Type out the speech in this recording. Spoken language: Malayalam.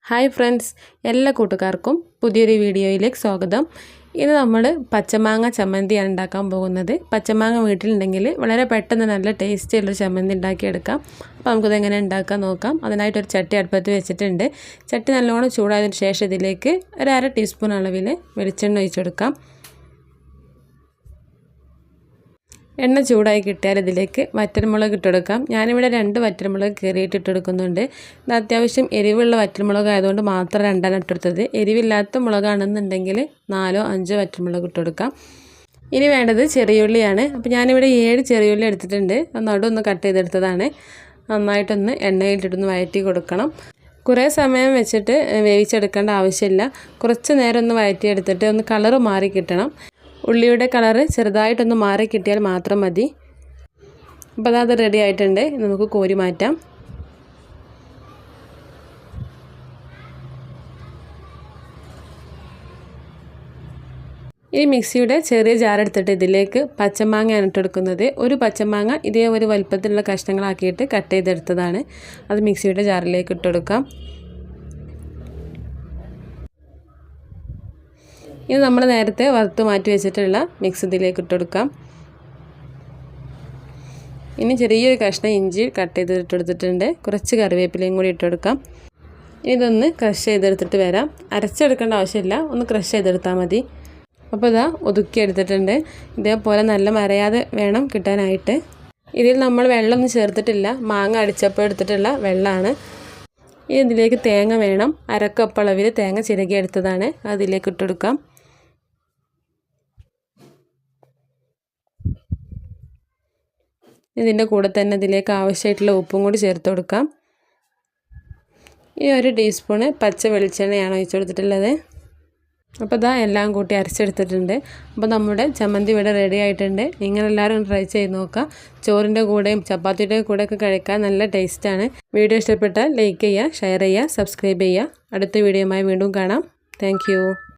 ഹായ് ഫ്രണ്ട്സ്, എല്ലാ കൂട്ടുകാർക്കും പുതിയൊരു വീഡിയോയിലേക്ക് സ്വാഗതം. ഇന്ന് നമ്മൾ പച്ചമാങ്ങ ചമ്മന്തിയാണ് ഉണ്ടാക്കാൻ പോകുന്നത്. പച്ചമാങ്ങ വീട്ടിലുണ്ടെങ്കിൽ വളരെ പെട്ടെന്ന് നല്ല ടേസ്റ്റിയുള്ളൊരു ചമ്മന്തി ഉണ്ടാക്കിയെടുക്കാം. അപ്പോൾ നമുക്കത് എങ്ങനെ ഉണ്ടാക്കാൻ നോക്കാം. അതിനായിട്ടൊരു ചട്ടി അടുപ്പത്ത് വെച്ചിട്ടുണ്ട്. ചട്ടി നല്ലോണം ചൂടായതിനു ശേഷം ഇതിലേക്ക് ഒരു 1/2 ടീസ്പൂൺ അളവിൽ വെളിച്ചെണ്ണ ഒഴിച്ചെടുക്കാം. എണ്ണ ചൂടായി കിട്ടിയാൽ ഇതിലേക്ക് വറ്റൽമുളക് ഇട്ടെടുക്കാം. ഞാനിവിടെ 2 വറ്റൽമുളക് കീറിയിട്ട് ഇട്ടെടുക്കുന്നുണ്ട്. ഇത് അത്യാവശ്യം എരിവുള്ള വറ്റൽമുളക് ആയതുകൊണ്ട് മാത്രം 2 ഇട്ടെടുത്തത്. എരിവില്ലാത്ത മുളകാണെന്നുണ്ടെങ്കിൽ 4 or 5 വറ്റൽമുളക് ഇട്ടെടുക്കാം. ഇനി വേണ്ടത് ചെറിയുള്ളിയാണ്. അപ്പോൾ ഞാനിവിടെ 7 ചെറിയുള്ളി എടുത്തിട്ടുണ്ട്. നടുവൊന്ന് കട്ട് ചെയ്തെടുത്തതാണ്. നന്നായിട്ടൊന്ന് എണ്ണയിലിട്ടൊന്ന് വഴറ്റി കൊടുക്കണം. കുറേ സമയം വെച്ചിട്ട് വേവിച്ചെടുക്കേണ്ട ആവശ്യമില്ല. കുറച്ച് നേരം ഒന്ന് വഴറ്റിയെടുത്തിട്ട് ഒന്ന് കളറ് മാറി കിട്ടണം. ഉള്ളിയുടെ കളറ് ചെറുതായിട്ടൊന്ന് മാറി കിട്ടിയാൽ മാത്രം മതി. അപ്പോൾ അത് റെഡി ആയിട്ടുണ്ട്. നമുക്ക് കോരി മാറ്റാം. ഈ മിക്സിയുടെ ചെറിയ ജാർ എടുത്തിട്ട് ഇതിലേക്ക് പച്ചമാങ്ങയാണ് ഇട്ടെടുക്കുന്നത്. ഒരു പച്ചമാങ്ങ ഇതേ ഒരു വലുപ്പത്തിലുള്ള കഷ്ണങ്ങളാക്കിയിട്ട് കട്ട് ചെയ്തെടുത്തതാണ്. അത് മിക്സിയുടെ ജാറിലേക്ക് ഇട്ടെടുക്കാം. ഇത് നമ്മൾ നേരത്തെ വറുത്ത് മാറ്റി വെച്ചിട്ടുള്ള മിക്സ് ഇതിലേക്ക് ഇട്ടെടുക്കാം. ഇനി ചെറിയൊരു കഷ്ണം ഇഞ്ചി കട്ട് ചെയ്തിട്ടെടുത്തിട്ടുണ്ട്. കുറച്ച് കറിവേപ്പിലയും കൂടി ഇട്ടെടുക്കാം. ഇതൊന്ന് ക്രഷ് ചെയ്തെടുത്തിട്ട് വരാം. അരച്ചെടുക്കേണ്ട ആവശ്യമില്ല, ഒന്ന് ക്രഷ് ചെയ്തെടുത്താൽ മതി. അപ്പോൾ ഇതാ ഒതുക്കിയെടുത്തിട്ടുണ്ട്. ഇതേപോലെ നല്ല മരയാതെ വേണം കിട്ടാനായിട്ട്. ഇതിൽ നമ്മൾ വെള്ളമൊന്നും ചേർത്തിട്ടില്ല, മാങ്ങ അടിച്ചപ്പോൾ എടുത്തിട്ടുള്ള വെള്ളമാണ്. ഇനി ഇതിലേക്ക് തേങ്ങ വേണം. 1/2 കപ്പ് അളവിൽ തേങ്ങ ചിരകി എടുത്തതാണ്. അതിലേക്ക് ഇട്ടെടുക്കാം. ഇതിൻ്റെ കൂടെ തന്നെ ഇതിലേക്ക് ആവശ്യമായിട്ടുള്ള ഉപ്പും കൂടി ചേർത്ത് കൊടുക്കാം. ഈ 1 ടീസ്പൂണ് പച്ച വെളിച്ചെണ്ണയാണ് ഒഴിച്ചു കൊടുത്തിട്ടുള്ളത്. അപ്പോൾ ഇതാ എല്ലാം കൂട്ടി അരച്ചെടുത്തിട്ടുണ്ട്. അപ്പോൾ നമ്മുടെ ചമ്മന്തി ഇവിടെ റെഡി ആയിട്ടുണ്ട്. നിങ്ങളെല്ലാവരും ട്രൈ ചെയ്ത് നോക്കുക. ചോറിൻ്റെ കൂടെയും ചപ്പാത്തിയുടെ കൂടെയൊക്കെ കഴിക്കാൻ നല്ല ടേസ്റ്റാണ്. വീഡിയോ ഇഷ്ടപ്പെട്ടാൽ ലൈക്ക് ചെയ്യുക, ഷെയർ ചെയ്യുക, സബ്സ്ക്രൈബ് ചെയ്യുക. അടുത്ത വീഡിയോയുമായി വീണ്ടും കാണാം. താങ്ക്